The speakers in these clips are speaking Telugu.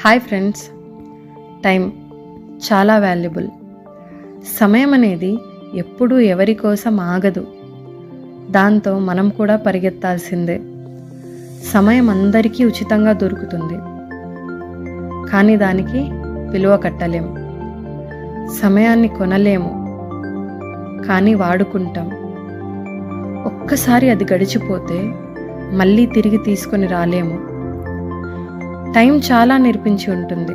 హాయ్ ఫ్రెండ్స్, టైం చాలా వాల్యుబుల్. సమయం అనేది ఎప్పుడూ ఎవరి కోసం ఆగదు. దాంతో మనం కూడా పరిగెత్తాల్సిందే. సమయం అందరికీ ఉచితంగా దొరుకుతుంది, కానీ దానికి విలువ కట్టలేం. సమయాన్ని కొనలేము, కానీ వాడుకుంటాం. ఒక్కసారి అది గడిచిపోతే మళ్ళీ తిరిగి తీసుకొని రాలేము. టైం చాలా నేర్పించి ఉంటుంది.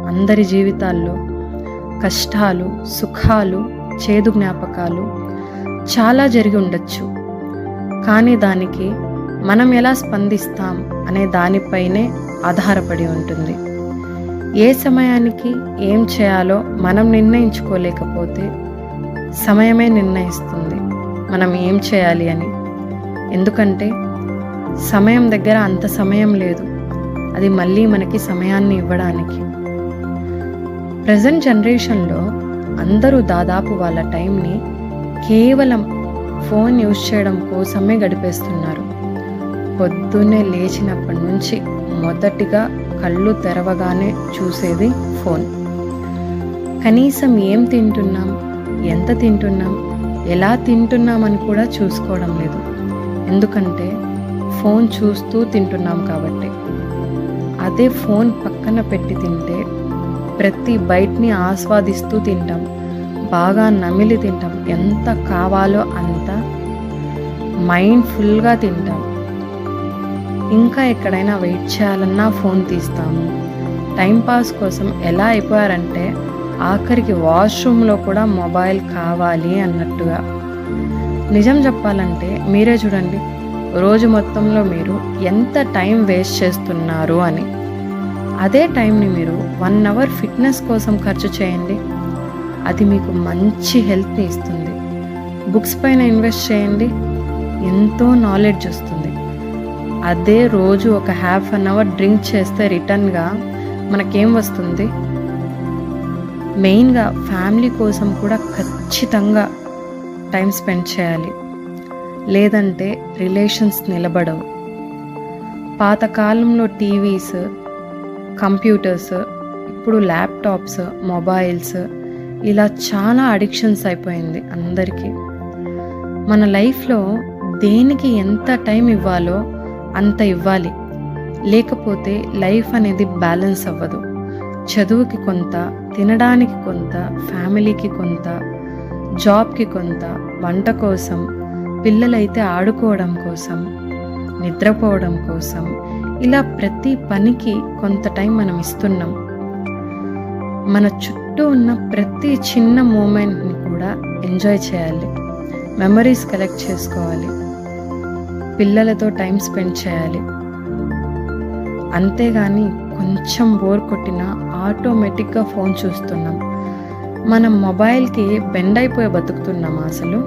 అందరి జీవితాల్లో కష్టాలు, సుఖాలు, చేదు జ్ఞాపకాలు చాలా జరిగి ఉండొచ్చు. కానీ దానికి మనం ఎలా స్పందిస్తాం అనే దానిపైనే ఆధారపడి ఉంటుంది. ఏ సమయానికి ఏం చేయాలో మనం నిర్ణయించుకోలేకపోతే సమయమే నిర్ణయిస్తుంది మనం ఏం చేయాలి అని. ఎందుకంటే సమయం దగ్గర అంత సమయం లేదు, అది మళ్ళీ మనకి సమయాన్ని ఇవ్వడానికి. ప్రజెంట్ జనరేషన్లో అందరూ దాదాపు వాళ్ళ టైంని కేవలం ఫోన్ యూజ్ చేయడం కోసమే గడిపేస్తున్నారు. పొద్దున్నే లేచినప్పటి నుంచి మొదటిగా కళ్ళు తెరవగానే చూసేది ఫోన్. కనీసం ఏం తింటున్నాం, ఎంత తింటున్నాం, ఎలా తింటున్నామని కూడా చూసుకోవడం లేదు. ఎందుకంటే ఫోన్ చూస్తూ తింటున్నాం కాబట్టి. అదే ఫోన్ పక్కన పెట్టి తింటే ప్రతి బైట్ని ఆస్వాదిస్తూ తింటాం, బాగా నమిలి తింటాం, ఎంత కావాలో అంత మైండ్ఫుల్గా తింటాం. ఇంకా ఎక్కడైనా వెయిట్ చేయాలన్నా ఫోన్ తీస్తాము. టైంపాస్ కోసం ఎలా అయిపోయారంటే ఆఖరికి వాష్రూమ్లో కూడా మొబైల్ కావాలి అన్నట్టుగా. నిజం చెప్పాలంటే మీరే చూడండి, రోజు మొత్తంలో మీరు ఎంత టైం వేస్ట్ చేస్తున్నారు అని. అదే టైంని మీరు 1 అవర్ ఫిట్నెస్ కోసం ఖర్చు చేయండి, అది మీకు మంచి హెల్త్ని ఇస్తుంది. బుక్స్ పైన ఇన్వెస్ట్ చేయండి, ఎంతో నాలెడ్జ్ వస్తుంది. అదే రోజు ఒక ½ అవర్ డ్రింక్ చేస్తే రిటర్న్గా మనకేం వస్తుంది? మెయిన్గా ఫ్యామిలీ కోసం కూడా ఖచ్చితంగా టైం స్పెండ్ చేయాలి, లేదంటే రిలేషన్స్ నిలబడవు. పాతకాలంలో టీవీస్, కంప్యూటర్స్, ఇప్పుడు ల్యాప్టాప్స్, మొబైల్స్, ఇలా చాలా అడిక్షన్స్ అయిపోయింది అందరికీ. మన లైఫ్లో దేనికి ఎంత టైం ఇవ్వాలో అంత ఇవ్వాలి, లేకపోతే లైఫ్ అనేది బ్యాలెన్స్ అవ్వదు. చదువుకి కొంత, తినడానికి కొంత, ఫ్యామిలీకి కొంత, జాబ్కి కొంత, వంట కోసం, పిల్లలైతే ఆడుకోవడం కోసం, నిద్రపోవడం కోసం, ఇలా ప్రతి పనికి కొంత టైం మనం ఇస్తున్నాం. మన చుట్టూ ఉన్న ప్రతి చిన్న మూమెంట్ని కూడా ఎంజాయ్ చేయాలి, మెమరీస్ కలెక్ట్ చేసుకోవాలి, పిల్లలతో టైం స్పెండ్ చేయాలి. అంతేగాని కొంచెం బోర్ కొట్టినా ఆటోమేటిక్గా ఫోన్ చూస్తున్నాం. మనం మొబైల్కి బెండ్ అయిపోయి బతుకుతున్నామా అసలు?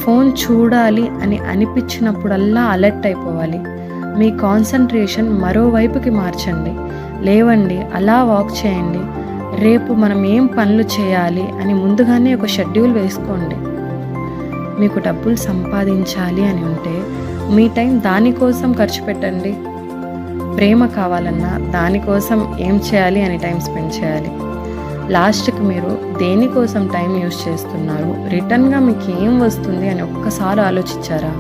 ఫోన్ చూడాలి అని అనిపించినప్పుడల్లా అలర్ట్ అయిపోవాలి. మీ కాన్సన్ట్రేషన్ మరోవైపుకి మార్చండి, లేవండి, అలా వాక్ చేయండి, రేపు మనం ఏం పనులు చేయాలి అని ముందుగానే ఒక షెడ్యూల్ వేసుకోండి. మీకు డబ్బులు సంపాదించాలి అని ఉంటే మీ టైం దానికోసం ఖర్చు పెట్టండి. ప్రేమ కావాలన్నా దానికోసం ఏం చేయాలి అని టైం స్పెండ్ చేయాలి. లాస్ట్కి మీరు దేనికోసం టైం యూజ్ చేస్తున్నారు, రిటర్న్గా మీకు ఏం వస్తుంది అని ఒక్కసారి ఆలోచించారా?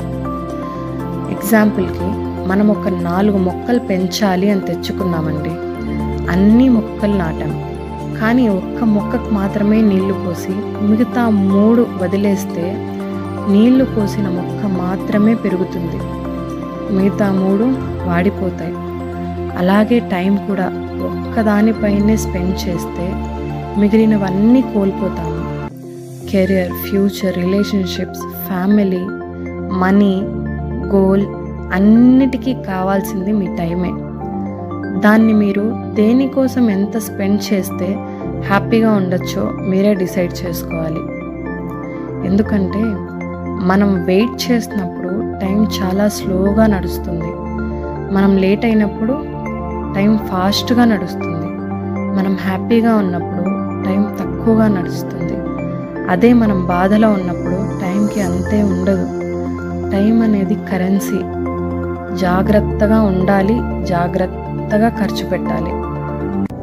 ఎగ్జాంపుల్కి మనం ఒక 4 మొక్కలు పెంచాలి అని తెచ్చుకున్నామండి. అన్ని మొక్కలు నాటాం, కానీ ఒక్క మొక్కకు మాత్రమే నీళ్లు పోసి మిగతా 3 వదిలేస్తే నీళ్లు పోసిన మొక్క మాత్రమే పెరుగుతుంది, మిగతా 3 వాడిపోతాయి. అలాగే టైం కూడా ఒక్కదానిపైనే స్పెండ్ చేస్తే మిగిలినవన్నీ కోల్పోతాము. Career, future, relationships, family, money, goal, అన్నిటికీ కావాల్సింది మీ టైమే. దాన్ని మీరు దేనికోసం ఎంత స్పెండ్ చేస్తే హ్యాపీగా ఉండొచ్చో మీరే డిసైడ్ చేసుకోవాలి. ఎందుకంటే మనం వెయిట్ చేసినప్పుడు టైం చాలా స్లోగా నడుస్తుంది, మనం లేట్ అయినప్పుడు టైం ఫాస్ట్గా నడుస్తుంది, మనం హ్యాపీగా ఉన్నప్పుడు టైం తక్కువగా నడుస్తుంది. అదే మనం బాధలో ఉన్నప్పుడు టైంకి అంతే ఉండదు. టైం అనేది కరెన్సీ. జాగ్రత్తగా ఉండాలి, జాగ్రత్తగా ఖర్చు పెట్టాలి. ధన్యవాదాలు.